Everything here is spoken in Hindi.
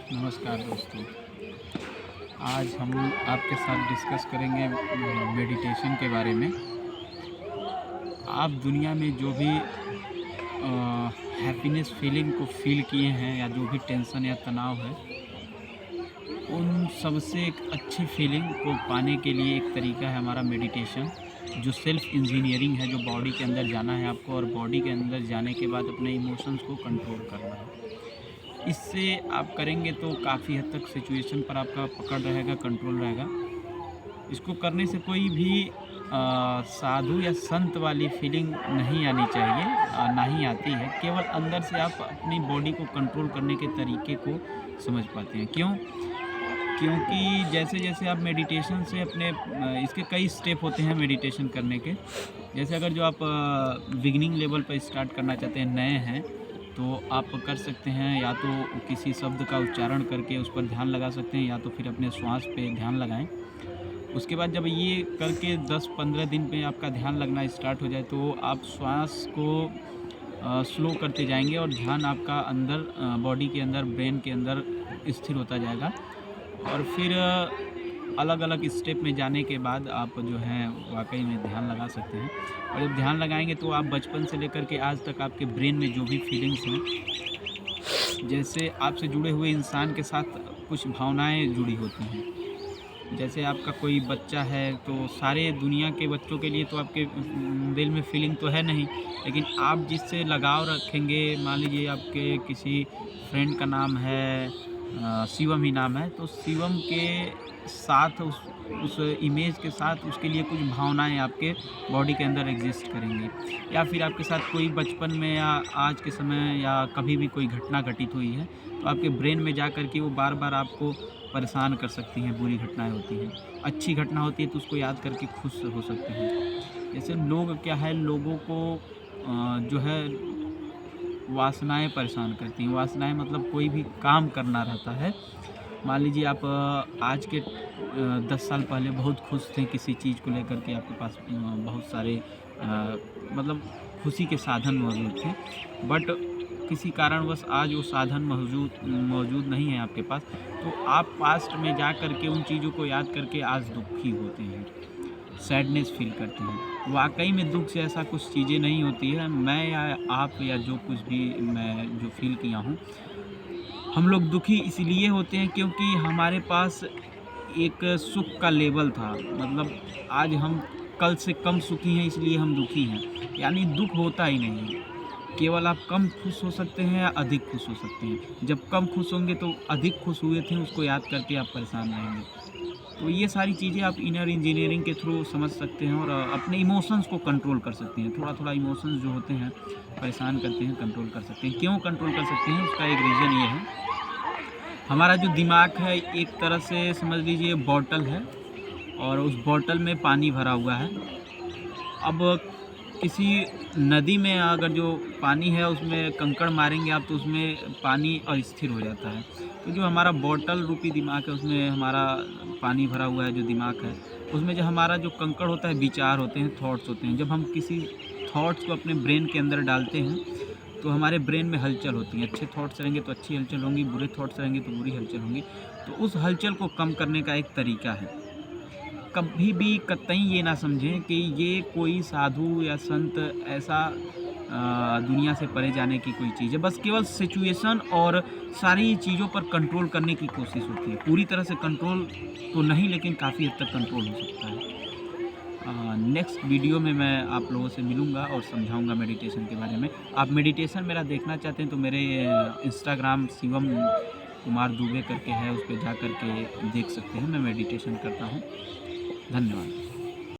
नमस्कार दोस्तों। आज हम आपके साथ डिस्कस करेंगे मेडिटेशन के बारे में। आप दुनिया में जो भी हैप्पीनेस फीलिंग को फ़ील किए हैं या जो भी टेंशन या तनाव है, उन सबसे एक अच्छी फीलिंग को पाने के लिए एक तरीका है हमारा मेडिटेशन, जो सेल्फ़ इंजीनियरिंग है, जो बॉडी के अंदर जाना है आपको और बॉडी के अंदर जाने के बाद अपने इमोशंस को कंट्रोल करना है। इससे आप करेंगे तो काफ़ी हद तक सिचुएशन पर आपका पकड़ रहेगा, कंट्रोल रहेगा। इसको करने से कोई भी साधु या संत वाली फीलिंग नहीं आनी चाहिए, ना ही आती है। केवल अंदर से आप अपनी बॉडी को कंट्रोल करने के तरीके को समझ पाते हैं। क्यों? क्योंकि जैसे-जैसे आप मेडिटेशन से अपने इसके कई स्टेप होते हैं मेडिटेशन करने के। जैसे अगर जो आप बिगिनिंग लेवल पर स्टार्ट करना चाहते हैं, नए हैं, तो आप कर सकते हैं या तो किसी शब्द का उच्चारण करके उस पर ध्यान लगा सकते हैं या तो फिर अपने श्वास पे ध्यान लगाएँ। उसके बाद जब ये करके 10-15 दिन पे आपका ध्यान लगना स्टार्ट हो जाए तो आप श्वास को स्लो करते जाएँगे और ध्यान आपका अंदर बॉडी के अंदर, ब्रेन के अंदर स्थिर होता जाएगा। और फिर अलग-अलग स्टेप में जाने के बाद आप जो है वाक़ई में ध्यान लगा सकते हैं। और जब ध्यान लगाएँगे तो आप बचपन से लेकर के आज तक आपके ब्रेन में जो भी फीलिंग्स हैं, जैसे आपसे जुड़े हुए इंसान के साथ कुछ भावनाएँ जुड़ी होती हैं। जैसे आपका कोई बच्चा है तो सारे दुनिया के बच्चों के लिए तो आपके दिल में फीलिंग तो है नहीं, लेकिन आप जिससे लगाव रखेंगे, मान लीजिए आपके किसी फ्रेंड का नाम है शिवम ही नाम है, तो शिवम के साथ उस इमेज के साथ उसके लिए कुछ भावनाएँ आपके बॉडी के अंदर एग्ज़िस्ट करेंगी। या फिर आपके साथ कोई बचपन में या आज के समय या कभी भी कोई घटना घटित हुई है, तो आपके ब्रेन में जा कर के वो बार-बार आपको परेशान कर सकती हैं, बुरी घटनाएँ होती हैं। अच्छी घटना होती है तो उसको याद करके खुश हो सकते हैं। जैसे लोग क्या है, लोगों को जो है वासनाएँ परेशान करती हैं। वासनाएँ मतलब कोई भी काम करना रहता है। मान लीजिए आप आज के 10 साल पहले बहुत खुश थे किसी चीज़ को लेकर के, आपके पास बहुत सारे मतलब खुशी के साधन मौजूद थे। बट किसी कारणवश आज वो साधन मौजूद नहीं है आपके पास, तो आप पास्ट में जा कर के उन चीज़ों को याद करके आज दुखी होते हैं, सैडनेस फ़ील करते हैं। वाक़ई में दुःख से ऐसा कुछ चीज़ें नहीं होती है। मैं या आप या जो कुछ भी मैं जो फ़ील किया हूँ, हम लोग दुखी इसलिए होते हैं क्योंकि हमारे पास एक सुख का लेवल था। मतलब आज हम कल से कम सुखी हैं इसलिए हम दुखी हैं। यानी दुःख होता ही नहीं है। केवल आप कम खुश हो सकते हैं या अधिक खुश हो सकते हैं। जब कम खुश होंगे तो अधिक खुश हुए थे उसको याद करके आप परेशान रहेंगे। तो ये सारी चीज़ें आप इनर इंजीनियरिंग के थ्रू समझ सकते हैं और अपने इमोशंस को कंट्रोल कर सकते हैं। थोड़ा-थोड़ा इमोशंस जो होते हैं परेशान करते हैं, कंट्रोल कर सकते हैं। क्यों कंट्रोल कर सकते हैं? उसका एक रीज़न ये है, हमारा जो दिमाग है एक तरह से समझ लीजिए बॉटल है और उस बॉटल में पानी भरा हुआ है। अब किसी नदी में अगर जो पानी है उसमें कंकड़ मारेंगे आप तो उसमें पानी अस्थिर हो जाता है। तो जो हमारा बॉटल रूपी दिमाग है उसमें हमारा पानी भरा हुआ है जो दिमाग है, उसमें जो हमारा जो कंकड़ होता है विचार होते हैं, थॉट्स होते हैं। जब हम किसी थॉट्स को अपने ब्रेन के अंदर डालते हैं तो हमारे ब्रेन में हलचल होती है। अच्छे थॉट्स रहेंगे तो अच्छी हलचल होंगी, बुरे थॉट्स रहेंगे तो बुरी हलचल होंगी। तो उस हलचल को कम करने का एक तरीका है। कभी भी कतई ये ना समझें कि ये कोई साधु या संत ऐसा दुनिया से परे जाने की कोई चीज़ है। बस केवल सिचुएशन और सारी चीज़ों पर कंट्रोल करने की कोशिश होती है। पूरी तरह से कंट्रोल तो नहीं, लेकिन काफ़ी हद तक कंट्रोल हो सकता है। नेक्स्ट वीडियो में मैं आप लोगों से मिलूँगा और समझाऊँगा मेडिटेशन के बारे में। आप मेडिटेशन मेरा देखना चाहते हैं तो मेरे इंस्टाग्राम शिवम कुमार दुबे करके है, उस पे जा कर के देख सकते हैं। मैं मेडिटेशन करता हूँ। धन्यवाद।